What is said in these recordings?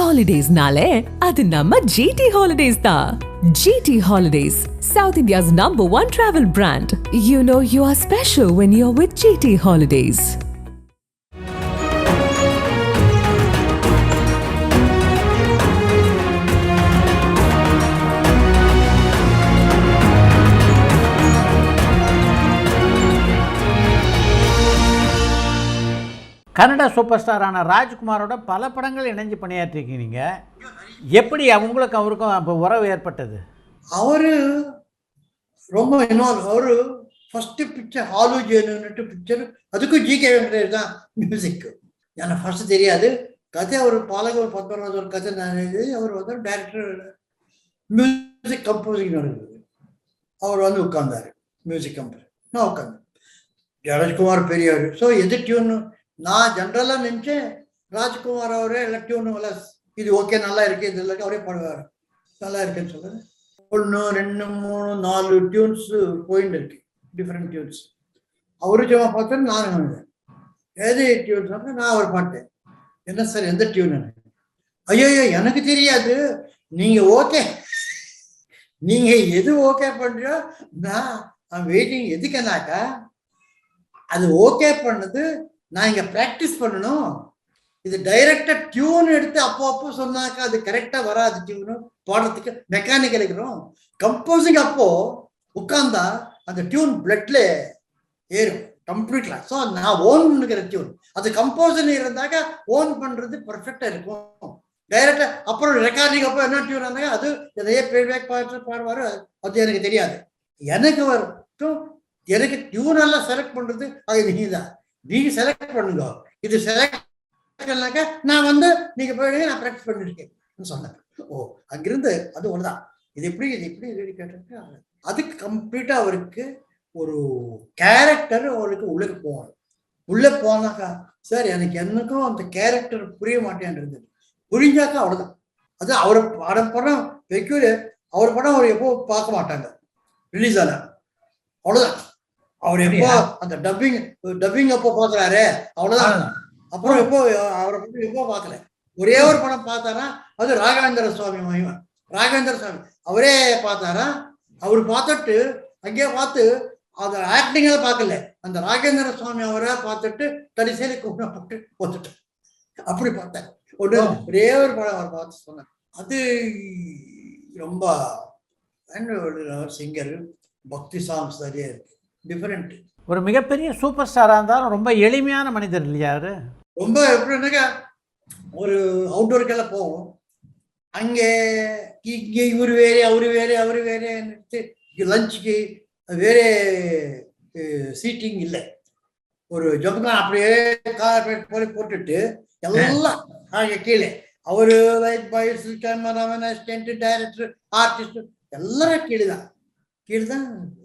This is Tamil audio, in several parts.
Holidays-nale, adu namma GT Holidays da. GT Holidays, South India's #1 travel brand. You know you are special when you're with GT Holidays. Kannada super ஸ்டாரான ராஜ்குமாரோட பல படங்கள் இணைஞ்சு பணியாற்றிருக்கீங்க நீங்கள். எப்படி அவங்களுக்கு அவருக்கும் அப்போ உறவு ஏற்பட்டது? அவர் ரொம்ப இன்வால்வ். அவர் ஃபஸ்ட்டு பிக்சர் ஆலு ஜேனுன்னுட்டு பிக்சர், அதுக்கும் ஜிகே வெங்கடேஷ் தான் மியூசிக்கு. எனக்கு ஃபஸ்ட்டு தெரியாது கதை. அவர் பாலகர் பத்மராஜ் ஒரு கதை நான் எழுதி, அவர் வந்து டைரக்டர் மியூசிக் கம்போசிங் நடக்குது. அவர் வந்து உட்கார்ந்தார் மியூசிக் கம்போஸ், நான் உட்காந்தேன். ராஜ்குமார் பெரியவர். ஸோ எது டியூன் நான் ஜென்ரலாக நினச்சேன் ராஜ்குமார் அவரே எல்லா டியூனும் எல்லாம் இது ஓகே நல்லா இருக்கு, இது இல்லை அவரே பாடுவார் நல்லா இருக்குன்னு சொல்லுறது. 1 2 3 4 டியூன்ஸ் போயிட்டு இருக்கு, டிஃப்ரெண்ட் டியூன்ஸ். அவரு சும்மா பார்த்தேன், நானும் வந்தேன் எது டியூன்ஸ் நான் அவர் பாட்டேன். என்ன சார் எந்த டியூன்? ஐயோ எனக்கு தெரியாது, நீங்க ஓகே, நீங்க எது ஓகே பண்றோ நான் வெயிட்டிங். எதுக்குனாக்கா அது ஓகே பண்ணது நான் இங்க பிராக்டிஸ் பண்ணணும். இது டைரக்டா டியூன் எடுத்து அப்போ சொன்னாக்கா அது கரெக்டா வராது. டியூனு பாடுறதுக்கு மெக்கானிக்கல் இருக்கிறோம். கம்போசிங் அப்போ உட்கார்ந்தா அந்த டியூன் பிளட்ல ஏறும் கம்ப்ளீட்ல. ஸோ நான் ஓன் பண்ணுகிற டியூன் அது கம்போசர் இருந்தாக்கா ஓன் பண்றது பர்ஃபெக்டா இருக்கும். டைரக்டா அப்புறம் ரெக்கார்டிங் அப்போ என்ன டியூன் இருந்தாங்க அது எதையே பேக் பாடுவாரு, அது எனக்கு தெரியாது. எனக்கு வரும், எனக்கு டியூன் எல்லாம் செலக்ட் பண்றது அது நீங்க தான். நீங்க செலக்ட் பண்ணுங்க, இது செலக்ட் பண்ணாக்க நான் வந்து நீங்க போயிடுங்க, நான் ப்ராக்டிஸ் பண்ணிருக்கேன் சொன்னேன். ஓ அங்கிருந்து அது ஒண்ணுதான், இது எப்படி ரெடி கேட்டிருக்கு. அதுக்கு கம்ப்ளீட்டா அவருக்கு ஒரு கேரக்டர் அவருக்கு உள்ளே போகணும். உள்ளே போனாக்கா சார் எனக்கு என்னக்கும் அந்த கேரக்டர் புரிய மாட்டேன்றது. புரிஞ்சாக்கா அவ்வளவுதான். அது அவரை படம் பெக்யூலர், அவர் படம் அவர் எப்போ பார்க்க மாட்டாங்க ரிலீஸ் ஆன, அவ்வளவுதான். அவர் எப்போ அந்த டப்பிங் அப்போ பாக்குறாரு அவ்வளவுதான். அப்புறம் எப்போ அவரை பத்தி எப்போ பார்க்கல. ஒரே ஒரு படம் பார்த்தாரா, அது ராகவேந்திர சுவாமி மகிமை. ராகவேந்திர சுவாமி அவரே பார்த்தாரா, அவர் பார்த்துட்டு அங்கேயே பார்த்து அந்த ஆக்டிங் எல்லாம் பார்க்கல, அந்த ராகவேந்திர சுவாமி அவரை பார்த்துட்டு கடைசியில கூப்பிட்டு போட்டுட்டு அப்படி பார்த்தாரு. ஒரே ஒரு படம் அவர் பார்த்து சொன்னார். அது ரொம்ப சிங்கர், பக்தி சாங்ஸ் நிறைய இருக்கு, டிஃபரெண்ட். ஒரு மிகப்பெரிய சூப்பர் ஸ்டாராக இருந்தாலும் ரொம்ப எளிமையான மனிதர் இல்லையா அவரு? ரொம்ப எப்படின்னாக்கா ஒரு அவுட்டோருக்கெல்லாம் போவோம், அங்கே இங்கே இவர் வேறு அவரு வேறு லஞ்சுக்கு வேறு சீட்டிங் இல்லை. ஒரு ஜம்கா அப்படியே கார் போட்டுட்டு எல்லாம் அங்கே கீழே அவரு light boys, cameraman, assistant, director, artist எல்லாரும் கீழே தான்.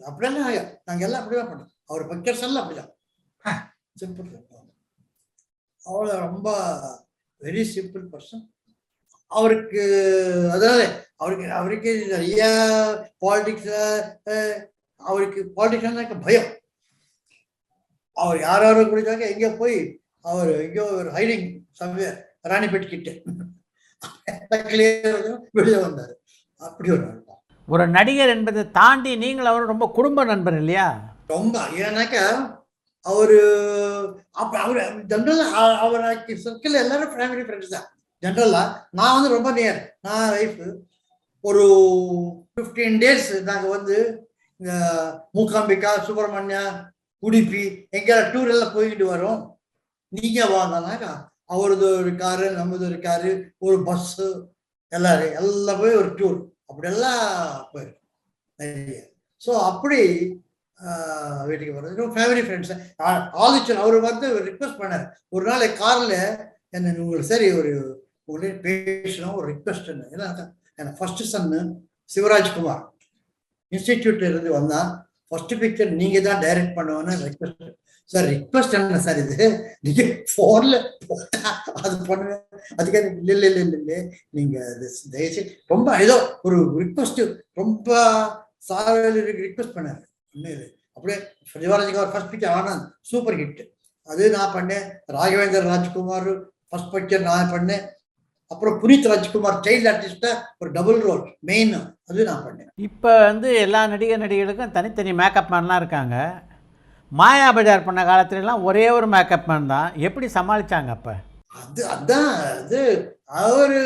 அப்படியெல்லாம் நாங்கள் எல்லாம் அப்படிதான் பண்ணோம். அவர் பிக்சர்ஸ் எல்லாம் அப்படிதான் சிம்பிள். அவ்வளோ ரொம்ப வெரி சிம்பிள் பர்சன். அவருக்கு அதாவது அவருக்கு நிறைய பாலிடிக்ஸ், அவருக்கு பாலிட்டிக்ஸ் பயம். அவர் யாரும் குடிச்சாக்க எங்கேயோ போய் அவர் எங்கேயோ ஒரு ஹைடிங் சமயம் ராணிப்பேட் கிட்ட வெளியே வந்தார். அப்படி ஒரு நடிகர் என்பதை தாண்டி நீங்கள் அவர் ரொம்ப குடும்ப நண்பர் இல்லையா? ரொம்ப. ஏன்னாக்கா அவரு ஜென்ரலா அவர் சர்க்கிள் எல்லாரும் ஃபேமிலி ஃப்ரெண்ட்ஸ் தான் ஜென்ரலா. நான் வந்து ரொம்ப நியர், நான் லைஃப் ஒரு 15 days நாங்கள் வந்து இந்த மூகாம்பிகா, சுப்பிரமணியா, உடுப்பி எங்கெல்லாம் டூர் எல்லாம் போய்கிட்டு வரோம். நீங்க வாங்கினாக்கா அவரது ஒரு காரு, நம்மது ஒரு காரு, ஒரு பஸ்ஸு, எல்லாம் போய் ஒரு டூர் அப்படியெல்லாம் போயிருக்கோம். ஸோ அப்படி வீட்டுக்கு போகிறது ஃபேமிலி ஃப்ரெண்ட்ஸ் ஆதிச்சன். அவர் வந்து ரிக்வெஸ்ட் பண்ணார் ஒரு நாள் காரில், என்ன உங்களுக்கு சரி ஒரு உங்கள்கிட்ட பேசணும், ஒரு ரிக்வெஸ்ட். ஏன்னா எனக்கு ஃபர்ஸ்ட் சன்னு சிவராஜ்குமார் இன்ஸ்டிடியூட்ல இருந்து வந்தான், ஃபர்ஸ்ட் பிக்சர் நீங்க தான் டைரக்ட் பண்ணுவேன்னு ரிக்வெஸ்ட். சார் ரிக்வெஸ்ட் என்ன சார் இது, நீங்க போன்ல போட்டா அது பண்ணுவேன், அதுக்காக இல்லை நீங்க தயவுசெய்து ரொம்ப ஏதோ ஒரு ரிக்வெஸ்ட் ரொம்ப ரிக்வெஸ்ட் பண்ணாரு. அப்படியே Shivarajkumar first picture Anand super hit, அது நான் பண்ணேன். ராகவேந்தர் ராஜ்குமார் ஃபர்ஸ்ட் பிக்சர் நான் பண்ணேன். அப்புறம் புனித் ராஜ்குமார் சைல்டு ஆர்டிஸ்டா ஒரு டபுள் ரோல் மெயின், அது நான் பண்ணேன். இப்போ வந்து எல்லா நடிகர்களுக்கும் தனித்தனி மேக்கப் மேன்லாம் இருக்காங்க. மாயா பஜார் பண்ண காலத்துலலாம் ஒரே ஒரு மேக்கப் மேன் தான். எப்படி சமாளிச்சாங்க அப்போ? அதான் அது அவரு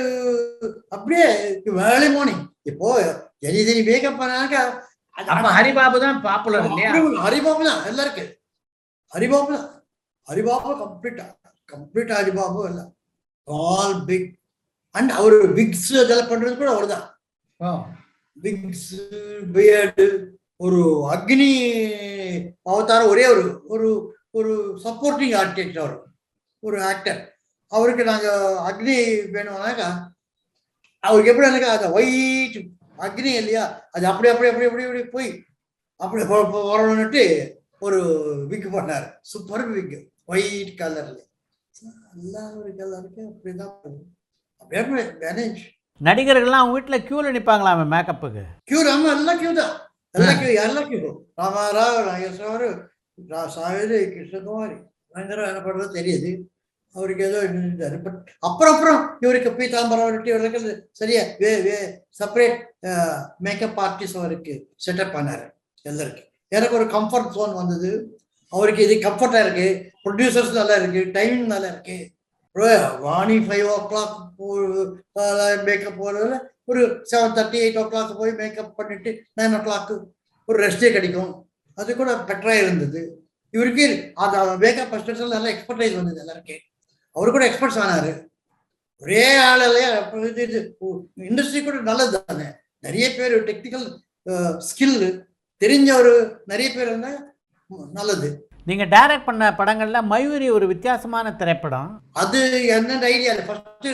அப்படியே வேலை மார்னிங். இப்போ எரி மேக்கப் பண்ணாக்க அப்போ ஹரிபாபு தான் பாப்புலர் இல்லையா? ஹரிபாபு தான் எல்லாருக்கும். ஹரிபாபு தான், ஹரிபாபு கம்ப்ளீட்டா ஹரிபாபு இல்ல, ஆல் பிக். அண்ட் அவரு விக்ஸ் அதெல்லாம் பண்றது கூட அவர் தான். விக்ஸ், பியர்டு, ஒரு அக்னி அவதாரம், ஒரே ஒரு ஒரு ஒரு சப்போர்ட்டிங் ஆர்டிஸ்ட், அவர் ஒரு ஆக்டர். அவருக்கு நாங்கள் அக்னி வேணும்னாக்கா அவருக்கு எப்படி எனக்கு அந்த ஒயிட் அக்னி இல்லையா, அது அப்படி அப்படி அப்படி அப்படி அப்படி போய் அப்படி வரணுன்னுட்டு ஒரு விக் பண்ணார். சூப்பர் விக், ஒயிட் கலர்ல, எல்லா ஒரு கலருக்கு அப்படிதான் அப்படியே மேனேஜ். நடிகர்கள்லாம் அவங்க வீட்டில் க்யூவில் நிற்பாங்களாமே மேக்கப்புக்கு? க்யூ, ஆமாம், எல்லாம் க்யூ தான், எல்லாம் க்யூ, எல்லாம் க்யூ. ராமாராவ், நாகேஸ்வரர், சாவேரி, கிருஷ்ணகுமாரி, பயங்கரம் என்ன பண்ணுறது தெரியுது. அவருக்கு ஏதோ இருந்தாரு. பட் அப்புறம் இவருக்கு பீதாம்பரம் இவருக்கு சரியா செப்பரேட் மேக்கப் ஆர்டிஸ்ட் அவருக்கு செட்டப் பண்ணாரு எல்லாருக்கும். எனக்கு ஒரு கம்ஃபர்ட் ஜோன் வந்தது. அவருக்கு இது கம்ஃபர்டா இருக்கு, ப்ரொடியூசர்ஸ் நல்லா இருக்கு, டைமிங் நல்லா இருக்கு. வாணி 5 o'clock மேக்கப் போறதுல ஒரு 7:30 8 o'clock போய் மேக்கப் பண்ணிட்டு 9 o'clock ஒரு ரெஸ்டே கிடைக்கும். அது கூட பெட்டரா இருந்தது. இவருக்கு அந்த மேக்கப் அசிஸ்டன்ஸ் நல்லா எக்ஸ்பர்டைஸ் வந்தது எல்லாருக்கும். அவரு கூட எக்ஸ்பர்ட்ஸ் ஆனாரு. ஒரே ஆள் இல்லையா, இண்டஸ்ட்ரி கூட நல்லது தானே. நிறைய பேர் டெக்னிக்கல் ஸ்கில் தெரிஞ்சவர் நிறைய பேர் இருந்தா நல்லது. நீங்க டைரக்ட் பண்ண படங்கள்ல மயூரி ஒரு வித்தியாசமான திரைப்படம். அது என்ன idea? First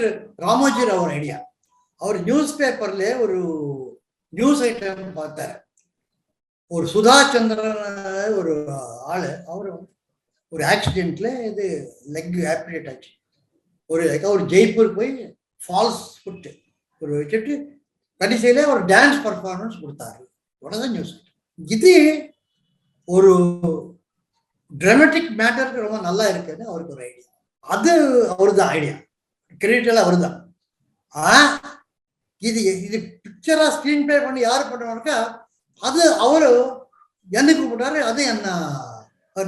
Ramoji Rao idea. அவர் நியூஸ் பேப்பர்ல ஒரு நியூஸ் ஐட்டம் பார்த்தாரு. ஒரு சுதா சந்திரன் ஒரு ஆளு, அவரு ஒரு ஆக்சிடென்ட்ல இது லெக் ஆப்ரேட் ஆச்சு. ஒரு ஜெய்ப்பூர் போய் ஃபால்ஸ் ஃபுட் ஒரு வச்சுட்டு கடைசியில ஒரு டான்ஸ் பர்ஃபார்மன்ஸ் கொடுத்தாரு. உடனே நியூஸ். இது ஒரு டிராமட்டிக் மேட்டருக்கு ரொம்ப நல்லா இருக்குன்னு அவருக்கு ஒரு ஐடியா. அது அவரு தான் ஐடியா, கிரெடிட் எல்லாம் அவரு தான். இது பிக்சரா ஸ்கிரீன் பிளே பண்ணி யாரு பண்ணுவாருக்கா, அது அவரு என்ன கூப்பிட்டாரு. அது என்ன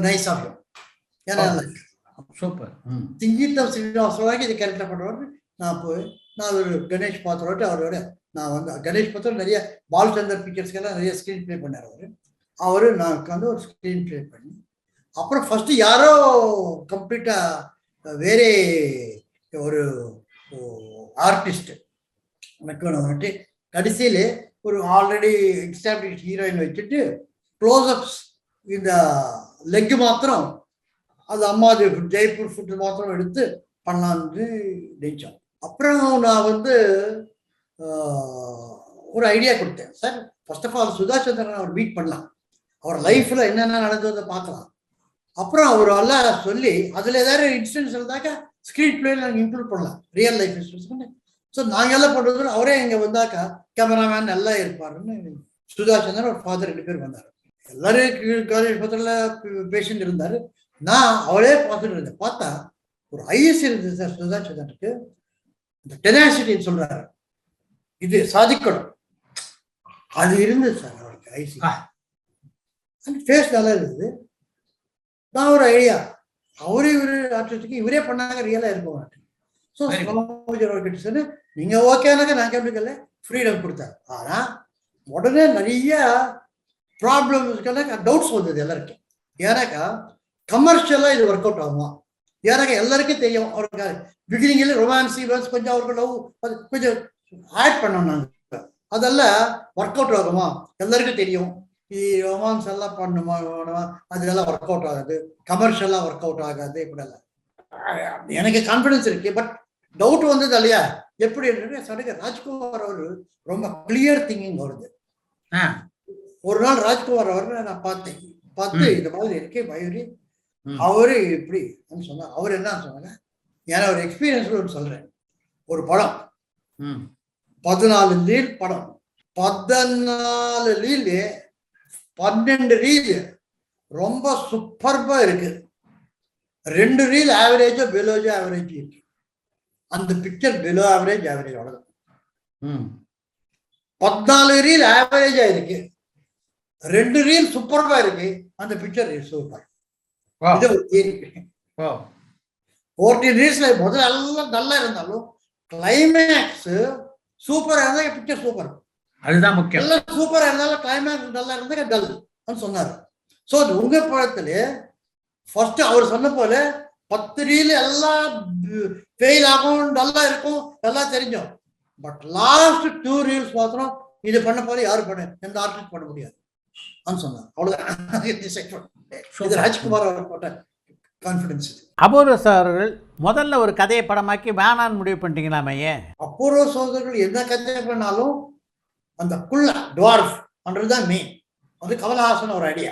நைஸ் ஆகும். சூப்பர். திங்கீட்டம் ஸ்ரீனிவாசராக இது கேரக்டர் பண்ணுவாரு. நான் ஒரு கணேஷ் பாத்திரோட்டு அவரோட நான் வந்து கணேஷ் பாத்திரம் நிறைய பாலச்சந்தர் பிக்சர்ஸ்க்கெல்லாம் நிறைய ஸ்கிரீன் பிளே பண்ணார். அவரு நான் உட்காந்து ஒரு ஸ்கிரீன் பிளே பண்ணி அப்புறம் ஃபர்ஸ்ட் யாரோ கம்ப்ளீட்டா வேறே ஒரு ஆர்டிஸ்ட் வந்துட்டு கடைசியில ஒரு ஆல்ரெடி எஸ்டாப்ளிஷ் ஹீரோயின் வச்சுட்டு க்ளோஸ்அப்ஸ் இந்த லெக் மாத்திரம் அது அம்மாதி ஜெய்ப்பூர் ஃபுட் மாத்திரம் எடுத்து பண்ணலான்னு நினைச்சோம். அப்புறம் நான் வந்து ஒரு ஐடியா கொடுத்தேன். Sir, first of all Sudha Chandran அவர் மீட் பண்ணலாம், அவர் லைஃப்ல என்னென்ன நடந்ததை பார்க்கலாம். அப்புறம் அவர் எல்லாம் சொல்லி அதுல ஏதாவது இன்சிடென்ட்ஸ் இருந்தாக்கா ஸ்கிரீன் பிளேல நாங்கள் இன்க்ளூட் பண்ணலாம், ரியல் லைஃப் இன்சிடென்ட்ஸ். ஸோ நாங்கள் எல்லாம் பண்ணுறது அவரே இங்கே வந்தாக்கா கேமராமேன் நல்லா இருப்பாருன்னு சுதா சந்திரன் ஒரு ஃபாதர் 2 பேர் வந்தார். எல்லாரும் காலேஜ் பக்கத்தில் பேஷண்ட் இருந்தாரு. நான் அவளே பார்த்துட்டு இருந்தேன். பார்த்தா ஒரு ஐஎஸ் இருந்தது சார் சுதா சந்திரனுக்கு. இந்த டெனாசிட்டின்னு சொல்றாரு, இது சாதிக்கணும், அது இருந்தது சார் அவருக்கு. ஐசி அந்த ஃபேஸ் நல்லா இருந்தது. நான் ஒரு ஐடியா, அவரே இவரு ஆர்டிஸ்டுக்கு இவரே பண்ணாங்க, ரியலா இருக்க மாட்டேன். ஸோ கிட்ட சொன்னு நீங்க ஓகேனாக்கா நான் கேட்கல, ஃப்ரீடம் கொடுத்தாரு. ஆனா உடனே நிறைய ப்ராப்ளம்ஸ்க்கான டவுட்ஸ் வந்தது எல்லாருக்கும். ஏன்னாக்கா கமர்ஷியலா இது ஒர்க் அவுட் ஆகுமா? ஏன்னாக்கா எல்லாருக்கும் தெரியும் அவருக்கு பிகினிங்ல ரொமான்ஸ் ஈவெண்ட்ஸ் கொஞ்சம் அவருக்கு லவ் கொஞ்சம் ஆட் பண்ணோம் நாங்கள். அதெல்லாம் ஒர்க் அவுட் ஆகுமா? எல்லாருக்கும் தெரியும். ரொமான்ஸ் எல்லாம் பண்ணுமா, அதெல்லாம் ஒர்க் அவுட் ஆகாது, கமர்ஷியலா ஒர்க் அவுட் ஆகாது. இப்படியெல்லாம் எனக்கு கான்ஃபிடன்ஸ் இருக்கு. பட் டவுட் வந்தது இல்லையா, எப்படி சடுக ராஜ்குமார் அவரு ரொம்ப கிளியர் திங்கிங் வருது. ஒரு நாள் ராஜ்குமார் அவரை நான் பார்த்து இந்த மாதிரி இருக்கே மயூரி, அவரு இப்படி சொன்னார். அவர் என்ன சொன்னாங்க, ஏன்னா ஒரு எக்ஸ்பீரியன்ஸ் சொல்றேன். ஒரு படம் 14 ரீல் படம், 14 ரீல் 12 ரீல் ரொம்ப சூப்பர்பா இருக்கு, 2 ரீல் ஆவரேஜோ பிலோஜோ ஆவரேஜ் இருக்கு. அந்த பிக்சர் பிலோ ஆவரேஜ் அவ்வளவுதான். ம் 14 ரீல் ஆவரேஜா இருக்கு, 2 ரீல் சூப்பரா இருக்கு, அந்த பிக்சர் சூப்பர். ஓ இது ஒரு theory. ஓ 14 ரீல்ஸ்ல முதல்ல எல்லாம் நல்லா இருந்தாலும் கிளைமேக்ஸ் சூப்பரா இருந்தா பிக்சர் சூப்பர், அதுதான் முக்கியம். எல்லாம் சூப்பரா இருந்தாலும் கிளைமேக்ஸ் நல்லா இருந்தா டல் சொன்னாரு. ஸோ அது உங்க படத்துல ஃபர்ஸ்ட் அவர் சொன்ன போல 10 ரீல் எல்லாம் ஃபெயில் ஆகும், டல்லா இருக்கும், எல்லாம் தெரிஞ்சோம். பட் லாஸ்ட் 2 ரீல்ஸ் மாத்திரம் இது பண்ண போல யாரு பண்ண, எந்த ஆர்டிஸ்ட் பண்ண முடியாது சொன்னார். அவ்வளவுதான். இது ராஜ்குமார் அவர் போட்ட கான்ஃபிடன்ஸ். அபூர்வ சகோதரர்கள் முதல்ல ஒரு கதையை படமாக்கி வேணான்னு முடிவு பண்ணிட்டீங்களாமே ஏன்? அபூர்வ சகோதரர்கள் என்ன கதை பண்ணாலும் அந்த குள்ள டுவார்ஃப் பண்றதுதான் மெயின். அது கமலஹாசன் ஒரு ஐடியா.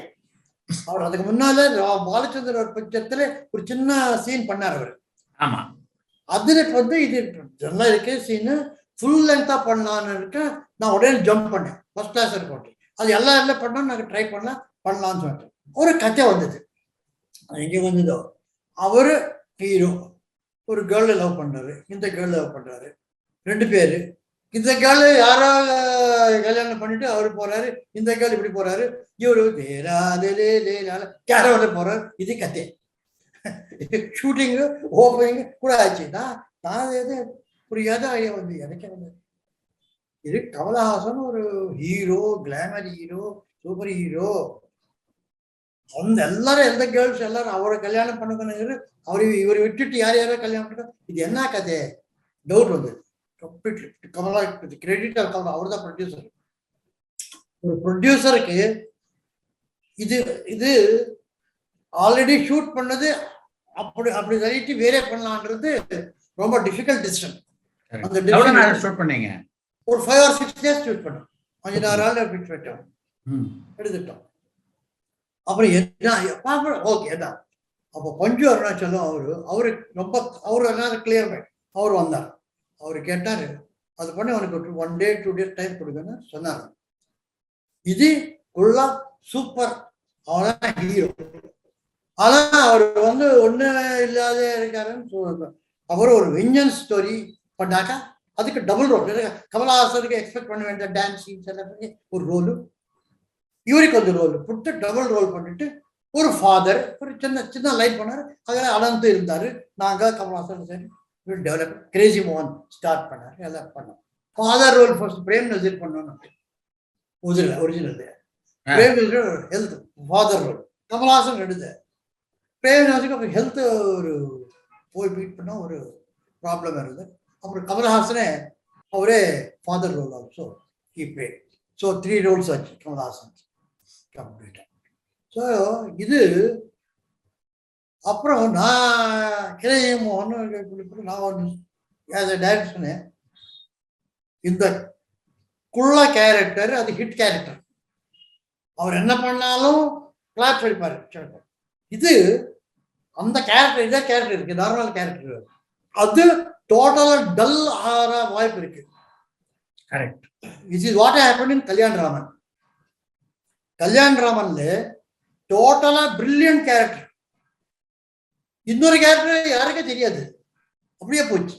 அவர் அதுக்கு முன்னால பாலச்சந்திர ஒரு பட்சத்துல ஒரு சின்ன சீன் பண்ணார் அவர். ஆமா, அதுல இது நல்லா இருக்கு சீனு, ஃபுல் லென்த்தா பண்ணலான்னு இருக்கேன். நான் உடனே ஜம்ப் பண்ணேன், ஃபர்ஸ்ட் கிளாஸ் இருக்கும். அது எல்லாம் பண்ணோம், நாங்கள் ட்ரை பண்ணலாம்னு சொல்லிட்டு ஒரு கதை வந்தது. எங்க வந்ததோ அவரு ஹீரோ ஒரு கேர்ளை லவ் பண்றாரு, இந்த கேர்ள் லவ் பண்றாரு, 2 பேரு. இந்த கேர்ள் யாரோ கல்யாணம் பண்ணிட்டு அவரு போறாரு, இந்த கேர்ள் இப்படி போறாரு, இவரு கேரவல போறாரு. இது கதை. ஷூட்டிங் ஓப்பனிங் கூட ஆச்சு. நான் எது புரியாத ஐடியா வந்து எனக்கு வந்து இது கமலஹாசன் ஒரு hero, glamour hero, super hero. அந்த எல்லாரும் எந்த கேர்ள்ஸ் எல்லாரும் அவரை கல்யாணம் பண்ணுங்க, இவரை விட்டுட்டு யாரோ கல்யாணம் பண்ண, இது என்ன கதை டவுட் வந்தது. கமலா கிரெடிட் கமலா, அவர் தான் ப்ரொடியூசர். ஒரு ப்ரொடியூசருக்கு இது ஆல்ரெடி ஷூட் பண்ணது அப்படி சொல்லிட்டு வேறே பண்ணலான்றது ரொம்ப டிஃபிகல்ட் டிசிஷன். அந்த ஷூட் பண்ணீங்க ஒரு 5 or 6 days ஷூட் பண்ணோம், 5-6 நாள் பிக்ஸ் வச்சோம், எடுத்துட்டோம். அப்புறம் என்ன ஓகே தான். அப்போ பஞ்சு அருணாச்சலம் அவரு ரொம்ப கிளியர் மைண்ட். அவர் வந்தார், அவரு கேட்டாரு, அது பண்ணி அவனுக்கு 1 day 2 days டைம் கொடுங்கன்னு சொன்னாங்க. இது குள்ளா சூப்பர், அவதான் ஹீரோ. ஆனா அவர் ஒண்ணு இல்லாத இருக்காருன்னு சொல்லுங்க. அவர் ஒரு வெஞ்சன்ஸ் ஸ்டோரி பண்ணாக்கா அதுக்கு டபுள் ரோல். கமலஹாசனுக்கு எக்ஸ்பெக்ட் பண்ண வேண்டிய டான்ஸ் சீன்ஸ் எல்லாம் ஒரு ரோலு, இவருக்கு வந்து ரோல் போட்டு டபுள் ரோல் பண்ணிட்டு ஒரு ஃபாதர் ஒரு சின்ன லைட் பண்ணாரு. அதில் அனந்த் இருந்தாரு, நாங்க கமலஹாசன் சரி டெவலப் கிரேசி மோகன் ஸ்டார்ட் பண்ணாரு, எல்லாம் பண்ணோம். Father role first Prem Nazir பண்ணோம், original Prem Nazir health father role, Kamalahasan எடுத்த பிரேம் நசீருக்கு அப்புறம் ஹெல்த் ஒரு போய் மீட் பண்ண ஒரு ப்ராப்ளம் இருந்தது. அப்புறம் கமலஹாசனே அவரே father role also he play. So 3 roles ஆச்சு கமலஹாசன் கம்ப்ளீட்டாக. ஸோ இது அப்புறம் நான் கிரேசி மோகன் நான் ஒன்று டைரக்ட் சொன்னேன், இந்த குள்ள கேரக்டர் அது ஹிட் கேரக்டர், அவர் என்ன பண்ணாலும் கிளாப்ஸ் அடிப்பாரு. இது அந்த கேரக்டர், இதே கேரக்டர் இருக்கு, நார்மல் கேரக்டர், அது டோட்டலா டல் ஆகிற வாய்ப்பு இருக்கு. Correct. This is what happened in Kalyan Raman. Kalyan ராமன்ல டோட்டலா பிரில்லியன்ட் கேரக்டர், இன்னொரு கேரக்டர் யாருக்கே தெரியாது, அப்படியே போச்சு.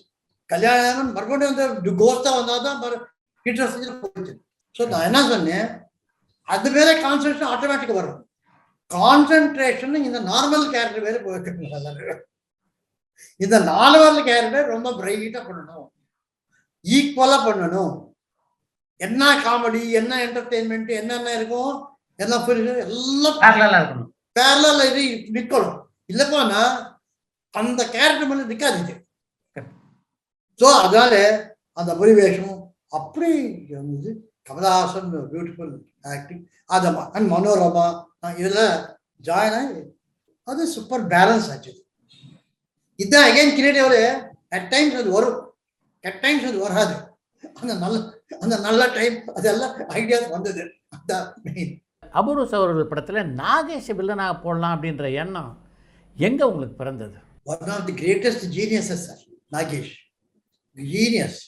கல்யாணம் மறுபடியும் வந்து கோஸ்தா வந்தாதான் போச்சு. ஸோ நான் என்ன சொன்னேன், அது மேல கான்சன்ட்ரேஷன் ஆட்டோமேட்டிக்கா வரும். கான்சன்ட்ரேஷன் இந்த நார்மல் கேரக்டர் வேற போயிருக்கு. இந்த நார்மல் கேரக்டர் ரொம்ப பிரைட்டா பண்ணணும், ஈக்குவலா பண்ணணும். என்ன காமெடி, என்ன என்டர்டெயின்மெண்ட், என்னென்ன இருக்கும் எல்லாம் எல்லாம் பேரலா இது நிக்கணும். இல்லப்போனா அந்த கேரக்டர் மேல நிக்காது. ஸோ அதனால அந்த பரிவேஷம் அப்படி இருந்தது. கமலஹாசன் பியூட்டிஃபுல் ஆக்டிங், அதமா அண்ட் மனோரமா இதெல்லாம் ஜாயின் ஆகி அது சூப்பர் பேலன்ஸ் ஆச்சு. இதுதான் அகைன் கிரியேட்டிவ். அட் டைம்ஸ் அது வரும், அட் டைம்ஸ் அது வராது. அந்த நல்ல டைம் அதெல்லாம் ஐடியாஸ் வந்தது. அபூர்வ சகோதரர்கள் படத்தில் நாகேஷ் வில்லனாக போடலாம் அப்படின்ற எண்ணம் எங்கே உங்களுக்கு பிறந்தது? One of the greatest geniuses sir Nagesh, genius.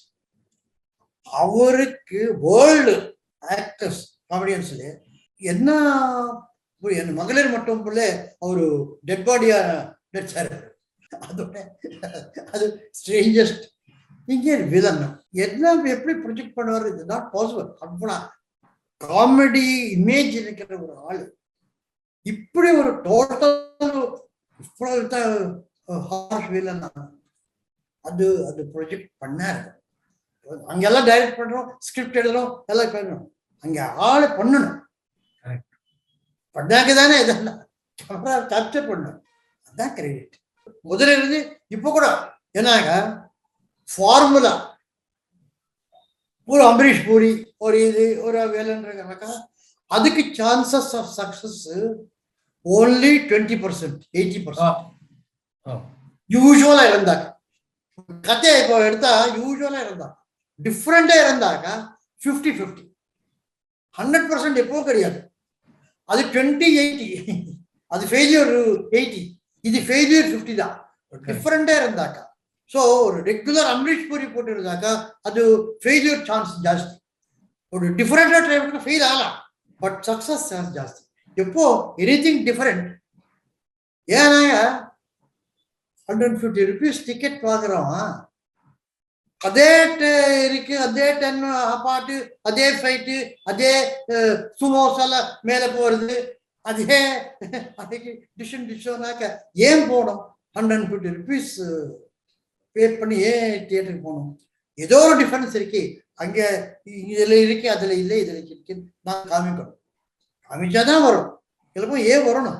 அவருக்கு வேர்ல்டு ஆக்டர்ஸ் காமெடியன்ஸ்ல என்ன என் மகளிர் மட்டும் போல அவரு டெட் பாடியா நடிச்சாரு. அதோட அது ஸ்ட்ரேஞ்சஸ்ட் இங்கே வில்லன் எல்லாம் எப்படி ப்ரொஜெக்ட் பண்ணுவார், இது நாட் பாசிபிள். அவ்வளோ காமெடி இமேஜ் இருக்கிற ஒரு ஆள் இப்படி ஒரு டோட்டல் ஹார்ஷ் வில்லன் அது அது ப்ரொஜெக்ட் பண்ணாரு. அங்கெல்லாம் டைரக்ட் பண்றோம், ஸ்கிரிப்ட் எழுதுறோம், எல்லாம் பண்ணணும். அங்க ஆளு பண்ணணும், பண்ணாக்க தானே இதெல்லாம் கேமரா கேப்சர் பண்ணணும். அதுதான் கிரெடிட் முதல்ல இருந்து இப்போ கூட. ஏன்னாங்க ஃபார்முலா ஒரு அம்பரீஷ் பூரி ஒரு இது ஒரு வேலைன்றக்கா அதுக்கு சான்சஸ் ஆஃப் சக்சஸ் ஓன்லி 20%, 80%. யூஸ்வலா இருந்தாக்க கதையை இப்போ எடுத்தா யூஸ்வலா இருந்தா டிஃப்ரெண்டா இருந்தாக்கா 50-50. 100% எப்போ கிடையாது. அது 20-80, அது ஃபெயிலியர் 80, இது ஃபெயிலியர் 50 தான். டிஃப்ரெண்டா இருந்தாக்கா. ஸோ ஒரு ரெகுலர் அம்ரீஷ் பூரி போட்டு இருந்தாக்கா அது ஃபெயிலியர் சான்ஸ் ஜாஸ்தி. ஒரு டிஃப்ரெண்டா ட்ரை பண்ண ஃபெயில் ஆகலாம், பட் சக்சஸ் சான்ஸ் ஜாஸ்தி. எப்போ எனிதிங் டிஃபரெண்ட். ஏன்னா 150 rupees டிக்கெட் பார்க்குறோம், அதே இருக்கு, அதே 10 பாட்டு, அதே ஃபைட்டு, அதே சுமோசால மேலே போகிறது, அதே அதுக்கு டிஷன்னாக்க ஏன் போகணும்? 150 rupees பே பண்ணி ஏன் தியேட்டருக்கு போகணும்? ஏதோ ஒரு டிஃபரன்ஸ் இருக்கு. அங்கே இதில் இருக்கு, அதில் இல்லை, இதில் இருக்கு. நான் காமிக்கணும், காமிச்சாதான் வரும். இல்லை ஏன் வரணும்?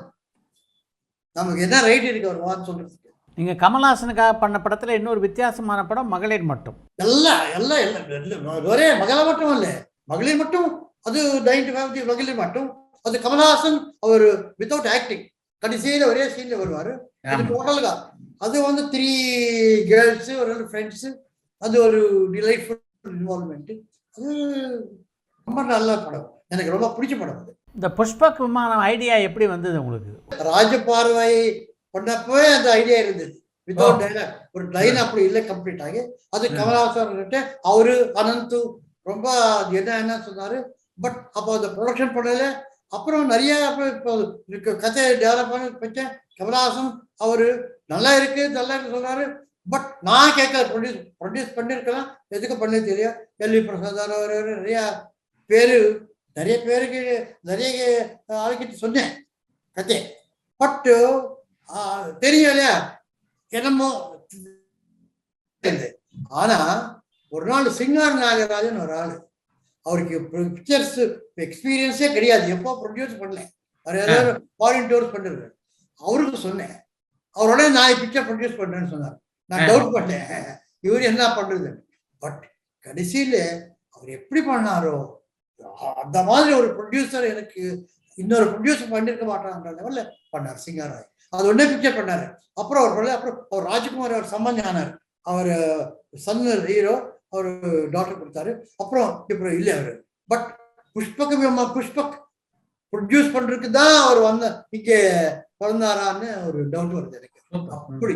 நமக்கு என்ன ரைட் இருக்கு அவர் வான்னு சொல்றதுக்கு. நீங்கள் கமல்ஹாசனுக்காக பண்ண படத்தில் இன்னொரு வித்தியாசமான படம் மகளிர் மட்டும். எல்லாம் எல்லாம் எல்லாம் ஒரே மகள மட்டும் இல்லை, மகளிர் மட்டும். அது 95 மகளிர் மட்டும். அது கமல்ஹாசன் அவர் வித்தவுட் ஆக்டிங் கடைசியில் ஒரே சீன்ல வருவார். அது டோட்டலுக்கா அது 3 கேர்ள்ஸு ஒரு ஃப்ரெண்ட்ஸு. அது ஒரு டிலைட்ஃபுல் இன்வால்மெண்ட். அது ரொம்ப நல்ல படம், எனக்கு ரொம்ப பிடிச்ச படம். அது இந்த புஷ்பக் விமானம் ஐடியா எப்படி வந்தது உங்களுக்கு? ராஜபார்வை பண்ணப்பவே அந்த ஐடியா இருந்தது. வித்தவுட் டைலாக் ஒரு லைன் அப்படி இல்லை, கம்ப்ளீட் ஆகி. அது கமல்ஹாசன் கிட்ட அவரு அனந்து ரொம்ப என்ன சொன்னாரு. பட் அப்போ அந்த ப்ரொடக்ஷன் பண்ணல. அப்புறம் நிறைய இப்போ கதையை டெவலப் பண்ணி வச்சேன். கமல்ஹாசன் அவரு நல்லா இருக்கு சொல்றாரு. பட் நான் கேட்க ப்ரொடியூஸ் பண்ணிருக்கலாம், எதுக்கு பண்ண தெரியும். எல்வி பிரசாத் நிறைய பேருக்கு நிறைய ஆளுக்கிட்ட சொன்னேன் கதை. பட் தெரியும் இல்லையா என்னமோ. ஆனா ஒரு நாள் சிங்கார் நாகராஜன் ஒரு ஆளு, அவருக்கு பிக்சர்ஸ் எக்ஸ்பீரியன்ஸே கிடையாது, எப்போ ப்ரொடியூஸ் பண்ணல, அவர் ஏதாவது ஃபாரின் டூர்ஸ் பண்ணிருக்காரு. அவருக்கு சொன்னேன், அவரோட நான் பிக்சர் ப்ரொடியூஸ் பண்றேன்னு சொன்னார். நான் டவுட் பண்ணேன் இவர் என்ன பண்றது. பட் கடைசியில அவர் எப்படி பண்ணாரோ அந்த மாதிரி ஒரு ப்ரொடியூசர் எனக்கு இன்னொரு ப்ரொடியூசர் பண்ணிருக்க மாட்டான்ற லெவல்ல பண்ணார் சிங்காராய். அது ஒன்னே பிக்சர் பண்ணாரு. அப்புறம் அவர் ராஜ்குமார் அவர் சம்பந்தம் ஆனார். அவர் சன் ஹீரோ, அவர் டாக்டர் கொடுத்தாரு. அப்புறம் இல்லை அவரு. பட் புஷ்பக் ப்ரொடியூஸ் பண்றதுக்கு தான் அவர் இங்கே பிறந்தாரான்னு ஒரு டவுட் வருது எனக்கு. அப்படி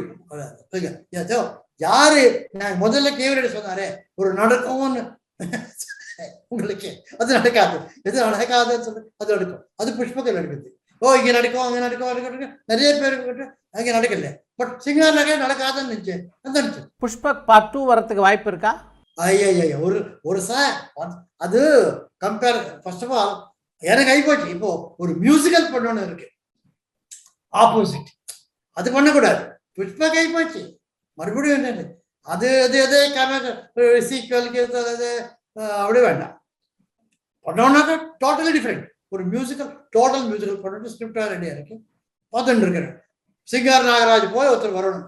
யாரு நான் முதல்ல கேவரேட் சொன்னாரே ஒரு நடக்கும்னு, உங்களுக்கு அது நடக்காது, எது நடக்காதுன்னு சொல்லி அது நடக்கும். அது புஷ்பக்கம் நடக்குது. இங்க நடக்கும், அங்க நடக்கும், நிறைய பேருக்கு அங்க நடக்கல. பட் சிங்கார் நகை நடக்காதுன்னு நினைச்சேன். புஷ்பக் பார்ட் 2 வரதுக்கு வாய்ப்பு இருக்கா? ஐயா ஒரு சார் அது கம்பேர். ஃபர்ஸ்ட் ஆஃப் ஆல் எனக்கு ஆயிப்போச்சு. இப்போ ஒரு மியூசிக்கல் பண்ணணும்னு இருக்கு, ஆப்போசிட் அது பண்ணக்கூடாது. புஷ்பக் ஆயிப்போச்சு. மறுபடியும் என்ன அது சீக்வல் அப்படியே வேண்டாம். பண்ணோம்னாக்கா டோட்டலி டிஃப்ரெண்ட். ஒரு டோட்டல் மியூசிக்கல் பண்ணிட்டு ஸ்கிரிப்டா ரெடியா இருக்கு, பார்த்துட்டு இருக்கிறேன். சிங்கார் நாகராஜ் போய் ஒருத்தர் வரணும்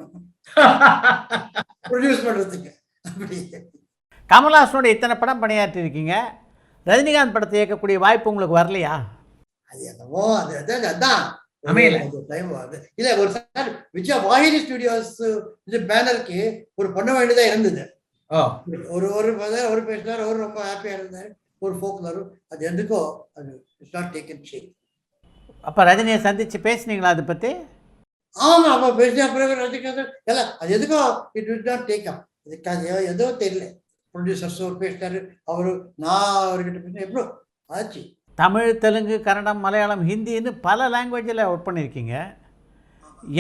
ப்ரொடியூஸ் பண்றதுக்கு. அப்படி கமல்ஹாசனோட இத்தனை படம் பணியாற்றி இருக்கீங்க, ரஜினிகாந்த் படத்தை இயக்கக்கூடிய வாய்ப்பு உங்களுக்கு வரலையா? அது என்னவோ அதான் இல்ல. ஒரு சார் விஜயா வாகினி ஸ்டுடியோஸ் இந்த பேனருக்கு ஒரு பண்ண வேண்டியதா இருந்தது. ஒரு பேசினார், அவர் ரொம்ப ஹாப்பியா இருந்தாரு. ஒரு ஃபோக்லர் அது எதுக்கோ அது இட்ஸ் நாட் டேக்கன் ஷேப். அப்ப ரஜினியை சந்திச்சு பேசுனீங்களா அதை பத்தி? ஆமா, அப்ப பேசினா பிறகு ரஜினிகாந்த் இல்ல அது எதுக்கோ இட் விட் நாட் டேக் அப். இதுக்காக ஏதோ தெரியல. ப்ரொடியூசர்ஸ் ஒரு பேசினாரு, அவரு நான் அவர்கிட்ட பேசினேன். எவ்வளோ ஆச்சு. தமிழ், தெலுங்கு, கன்னடம், மலையாளம், ஹிந்தின்னு பல லாங்குவேஜில் ஒர்க் பண்ணியிருக்கீங்க.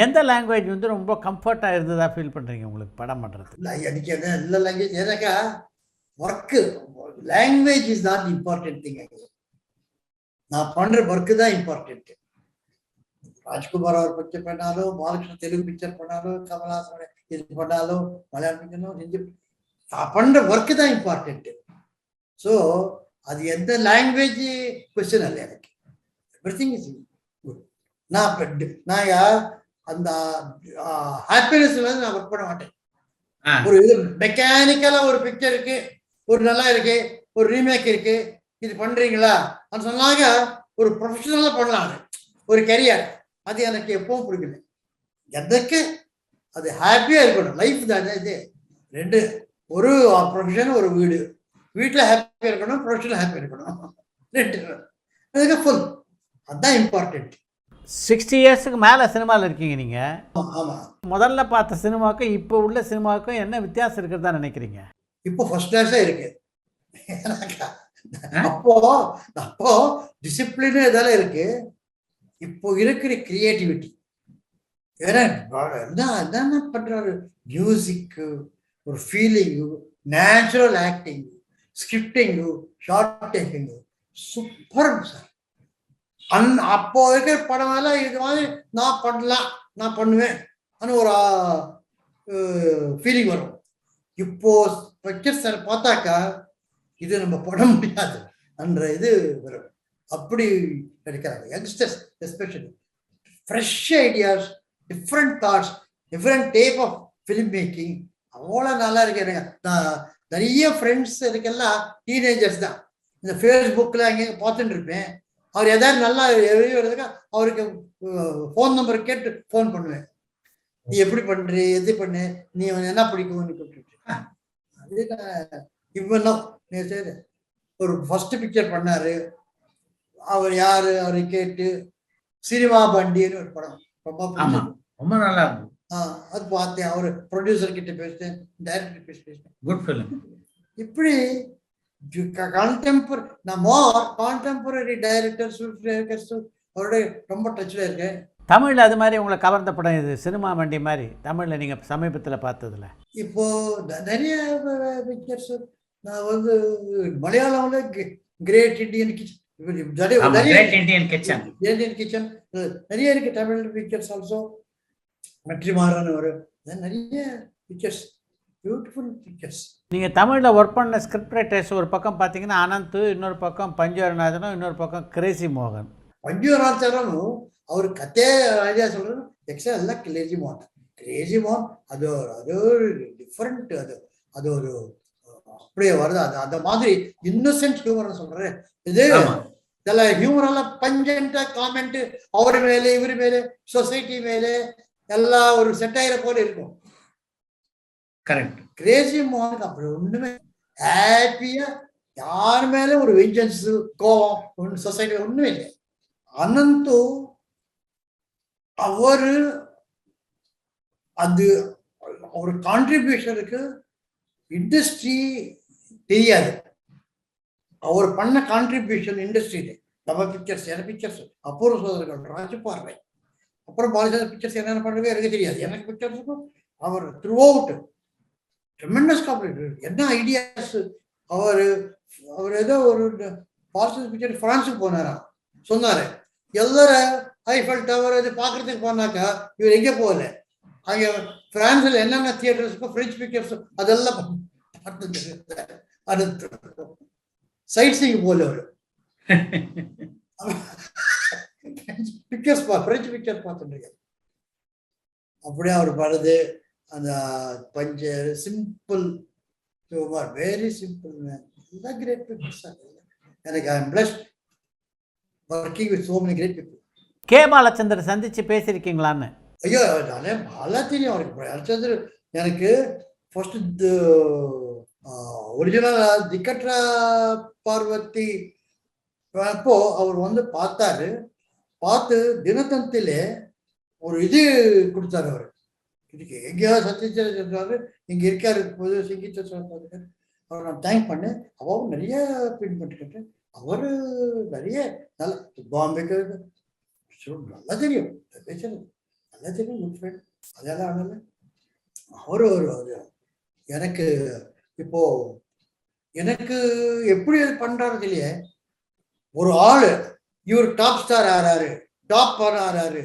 எந்த லாங்குவேஜ் வந்து ரொம்ப கம்ஃபர்ட்டாக இருந்ததா ஃபீல் பண்ணுறீங்க உங்களுக்கு படம் பண்ணுறது? இல்லை எனக்கு என்ன எல்லா லாங்குவேஜ் ஏன்னாக்கா work language is not important thing. நான் பண்ணுற ஒர்க்கு தான் இம்பார்ட்டன்ட். ராஜ்குமார் அவர் பிக்சர் பண்ணாலும், பாலகிருஷ்ணன் தெலுங்கு பிக்சர் பண்ணாலும், கமல்ஹாசன் இது பண்ணாலும், மலையாளம் பிக்சரும் ஹிந்தி, நான் பண்ணுற ஒர்க்கு தான் இம்பார்ட்டன்ட். ஸோ அது எந்த லாங்குவேஜ் கொஸ்டின் அல்ல எனக்கு. Every thing is good. நான் அந்த ஹாப்பினஸ் நான் ஒர்க் பண்ண மாட்டேன். ஒரு இது மெக்கானிக்கலா ஒரு பிக்சர் இருக்கு, ஒரு நல்லா இருக்கு, ஒரு ரீமேக் இருக்கு, இது பண்றீங்களா அது சொன்னாங்க. ஒரு ப்ரொஃபஷனலா பண்ணலாம், ஒரு கெரியர். அது எனக்கு எப்பவும் பிடிக்கல. எதற்கு அது ஹாப்பியா இருக்கணும். லைஃப் தானே இது. ரெண்டு, ஒரு ப்ரொஃபஷன், ஒரு வீடு. வீட்டில் ஹாப்பியா இருக்கணும், ப்ரொஃபஷனல் ஹாப்பியா இருக்கணும். ரெண்டு அதுக்கு ஃபுல், அதுதான் இம்பார்ட்டன்ட். 60 இயர்ஸுக்கு மேலே சினிமாவில் இருக்கீங்க நீங்கள். ஆமாம். முதல்ல பார்த்த சினிமாவுக்கும் இப்போ உள்ள சினிமாவுக்கும் என்ன வித்தியாசம் இருக்கிறதா நினைக்கிறீங்க? இப்போ ஃபர்ஸ்ட் கிளாஸா இருக்கு. அப்போ அப்போ டிசிப்ளின் இதெல்லாம் இருக்கு. இப்போ இருக்கிற கிரியேட்டிவிட்டி என்ன பண்றாரு, மியூசிக்கு, ஒரு feeling, natural acting, scripting, short taking super sir. அப்போ இருக்கிற படம் எல்லாம் இது மாதிரி நான் பண்ணலாம், நான் பண்ணுவேன் ஒரு ஃபீலிங் வரும். இப்போ பிக்சர்ஸ் பார்த்தாக்கா இது நம்ம பண்ண முடியாது என்ற இது வரும். அப்படி கிடைக்கிறாங்க youngsters, especially fresh ideas, different thoughts, different type of film making. அவ்வளோ நல்லா இருக்கு. எனக்கு நான் நிறைய ஃப்ரெண்ட்ஸ் இதுக்கெல்லாம் டீனேஜர்ஸ் தான். இந்த ஃபேஸ்புக்கில் அங்கே பார்த்துட்டு இருப்பேன். அவர் எதாவது நல்லா எழுதுறதுக்கு அவருக்கு ஃபோன் நம்பர் கேட்டு ஃபோன் பண்ணுவேன். நீ எப்படி பண்ற, எது பண்ணு, நீ என்ன பிடிக்கும்னு கேட்டுட்டு அது இவ்வளோ ஒரு ஃபர்ஸ்ட் பிக்சர் பண்ணாரு. அவர் யாரு அவரை கேட்டு சினிமா பண்டின்னு ஒரு படம் ரொம்ப நல்லா இருக்கும். அது பார்த்தேன். அவர் ப்ரொடியூசர் கிட்ட பேசிட்டேன், டைரக்டர் பேசிட்டேன். Good film. இப்படி கான்டெம்பரரி டைரக்டர்ஸ் அவரோட ரொம்ப டச்சில் இருக்கேன். தமிழில் அது மாதிரி உங்களை கவர்ந்த படம் இது சினிமா வண்டி மாதிரி தமிழில் நீங்கள் சமீபத்தில் பார்த்ததுல? இப்போ நிறைய பிக்சர்ஸ் நான் வந்து மலையாளம்ல கிரேட் இண்டியன் கிச்சன் நிறைய இருக்கு. தமிழ் பிக்சர்ஸ் ஆல்சோ வெற்றிமாறன் ஒரு நிறைய பிக்சர்ஸ், பியூட்டிஃபுல் பிக்சர்ஸ். நீங்கள் தமிழில் ஒர்க் பண்ண ஸ்கிரிப்ட் ரைட்டர்ஸ் ஒரு பக்கம் பார்த்தீங்கன்னா அனந்த், இன்னொரு பக்கம் பஞ்சுவரநாதனும், இன்னொரு பக்கம் கிரேசி மோகன். பஞ்சுவரநாதனும் அவர் கத்தே ஐடியா சொல்றது எக்ஸ்ட்ரா எல்லாம் கிரேசி மோகன். கிரேசி மோகன் அது ஒரு டிஃப்ரெண்ட், அது ஒரு அப்படியே வருது. அந்த மாதிரி இன்னசென்ட் ஹியூமர் சொல்றேன். இது இதெல்லாம் ஹியூமர் எல்லாம் பஞ்சன்டா காமெண்ட் அவர் மேலே, இவர் மேலே, சொசைட்டி மேலே எல்லாம் ஒரு செட்டாயிர போல இருக்கும். கரெக்ட். கிரேசி மோகனுக்கு அப்படி ஒண்ணுமே, ஹாப்பியா யார் மேல ஒரு வெஞ்சன்ஸ், கோவம், சொசைட்டி ஒண்ணுமே இல்லை. அனந்து அவரு அது ஒரு கான்ட்ரிபியூஷனுக்கு இண்டஸ்ட்ரி தெரியாது. அவர் பண்ண கான்ட்ரிபியூஷன் இண்டஸ்ட்ரியில நம்ம பிக்சர்ஸ், என்ன பிக்சர்ஸ், அபூர்வ சோதரர்கள், ராஜபார்வை, அப்புறம் பாலச்சந்திர பிக்சர்ஸ் என்னென்ன பண்ணுறது எனக்கு தெரியாது. எனக்கு பிக்சர்ஸுக்கும் அவர் த்ரூ அவுட் ட்ரெமெண்டஸ் காம்படிட்டர். என்ன ஐடியாஸ் அவர் ஏதோ ஒரு பாலச்சந்திர பிக்சர் பிரான்ஸுக்கு போனாரா சொன்னாரு. எல்லாரும் ஐஃபல் டவர் இது பார்க்கறதுக்கு போனாக்கா இவர் எங்கே போகல. அங்கே பிரான்ஸ்ல என்னென்ன தியேட்டர்ஸுக்கும் பிரெஞ்சு பிக்சர்ஸ் அதெல்லாம் அடுத்து சைட் சீயிங் போல அவர் பிக்சர்ஸ் பிரெஞ்சு பிக்சர் பார்த்துட்டு இருக்காரு. அப்படியே அவர் பாடுது அந்த punch simple humour, very simple man. எல்லாம் கிரேட் பிக்சர்ஸ். எனக்கு I am blessed working with so many great people. K Balachander சந்திச்சு பேசியிருக்கீங்களான்னு? ஐயோ நானே நல்லா தெரியும் அவருக்கு. பாலச்சந்தர் எனக்கு ஃபர்ஸ்ட் ஒரிஜினல் திக்கட்ரா பார்வதி அப்போ அவர் வந்து பார்த்தாரு. பார்த்து தினத்தந்திலே ஒரு இது கொடுத்தாரு. அவர் இதுக்கு எங்கேயாவது சத்யச்சந்திரன் சொல்றாரு, இங்கே இருக்காரு பொது சிங்கிச்ச சொல்றாரு. அவர் நான் தேங்க் பண்ணேன். அவரும் நிறைய பின் பண்ணிக்கிட்டேன். அவரு நிறைய நல்ல பாம்பேக்கு நல்லா தெரியும், பேசுறது எல்லாத்துக்கும் குட் ஃப்ரெண்ட். அதெல்லாம் ஆனாலும் அவரு ஒரு எனக்கு இப்போ எனக்கு எப்படி அது பண்றாரு இல்லையே, ஒரு ஆளு இவர் டாப் ஸ்டார் ஆறாரு, டாப் ஆறாரு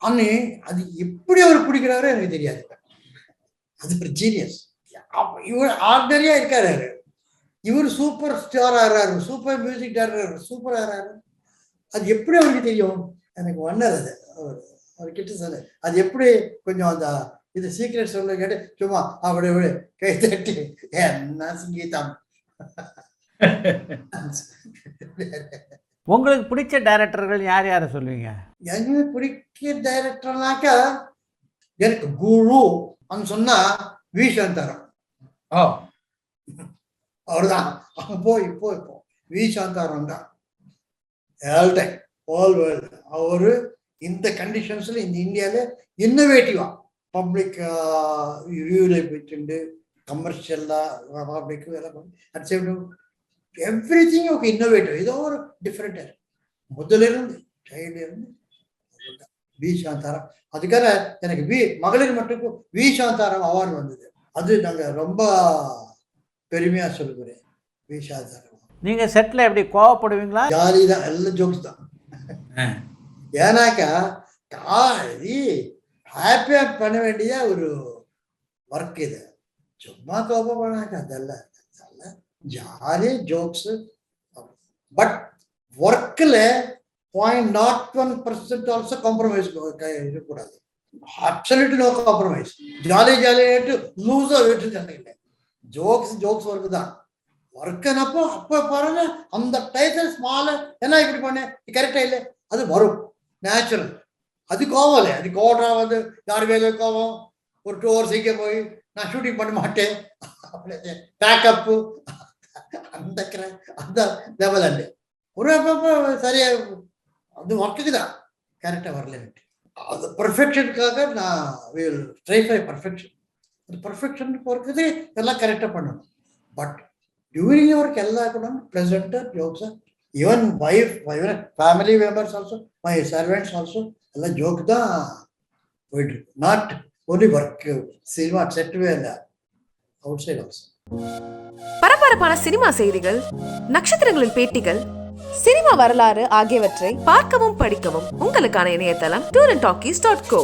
அன்னு அது எப்படி அவர் பிடிக்கிறாரோ எனக்கு தெரியாது. அது ஒரு ஜீனியஸ். இவர் ஆர்டினரியா இருக்காரு, இவர் சூப்பர் ஸ்டார் ஆறாரு, சூப்பர் மியூசிக் டைரக்டர், சூப்பர் ஆறாரு. அது எப்படி அவருக்கு தெரியும்? எனக்கு ஒன்னது அது அவர் கிட்ட சொல்ல, அது எப்படி கொஞ்சம் அந்த இது சீக்ரெட் சொல்ல கேட்டு சும்மா அப்படி இப்படி கை தட்டி என்ன சங்கீதம். உங்களுக்கு பிடிச்ச டைரக்டர்கள் யார் யாரை சொல்லுவீங்க? எனக்கு பிடிக்க டைரக்டர்னாக்கா எனக்கு குரு அப்படின்னு சொன்னா வி சாந்தாராம். அவர்தான். இப்போ வி சாந்தாராம் தான் ஆல் டைம் ஆல் வேர்ல்டு. அவரு இந்த கண்டிஷன்ஸ்ல இந்த இந்தியாவில இன்னோவேட்டிவா பப்ளிக் வியூல போயிட்டு கமர்ஷியலா public at same time everything okay innovative. ஏதோ ஒரு டிஃப்ரெண்டா முதல்ல இருந்து சைல்ட்ல இருந்து வி சாந்தாராம். அதுக்காக எனக்கு மகளிர் மட்டும் வி சாந்தாராம் அவார்டு வந்தது. அது நாங்க ரொம்ப பெருமையா சொல்லுகிறேன். வி சாந்தாராம். நீங்க செட்ல எப்படி கோவப்படுவீங்களா? ஜாலி தான், எல்லாம் ஜோக்ஸ் தான். ஏன்னாக்கா ஹாப்பியா பண்ண வேண்டிய ஒரு ஒர்க் இது. சும்மா கோபம் பண்ணாக்க அதெல்லாம் ஜாலி ஜோக்ஸ். பட் ஒர்க்ல 0.01% ஆல்சோ காம்ப்ரமைஸ் இருக்கக்கூடாது. Absolutely no compromise. ஜாலியாட்டு லூஸா விட்டு ஜோக்ஸ் ஒர்க் தான். ஒர்க்குனப்போ அப்போ பாருங்க அந்த டைட்டில் ஸ்மால் என்ன இப்படி பண்ண கரெக்டா இல்லை, அது வரும் நேச்சுரல். அது கோவம் இல்லை, அது கோவா வந்து யார் வேலை கோவம். ஒரு 2 hours சீக்கிரம் போய் நான் ஷூட்டிங் பண்ண மாட்டேன் பேக்கப்பு அந்த லெவல் அல்ல. ஒரு அப்பப்போ சரியா அது ஒர்க்குக்கு தான் கரெக்டாக வரலன்ட்டு. அது பர்ஃபெக்ஷனுக்காக நான் வில் ட்ரை ஃபார் பர்ஃபெக்ஷன். அது பர்ஃபெக்ஷனுக்கு ஒர்க்குது எல்லாம் கரெக்டாக பண்ணணும். பட் டியூரிங் ஒர்க் எல்லாம் கூட ப்ரெசென்ட்டாக ஜோக்ஸாக even wife family members also my servants also எல்லாம் ஜோக் தான் போயிட்டு இருக்கு. நாட் ஒன்லி ஒர்க் சினிமா செட்டுவே இல்லை, அவுட் சைட் ஆல்சோ. பரபரப்பான சினிமா செய்திகள், நட்சத்திரங்களின் பேட்டிகள், சினிமா வரலாறு ஆகியவற்றை பார்க்கவும் படிக்கவும் உங்களுக்கான இணையதளம் tourantalkies.co.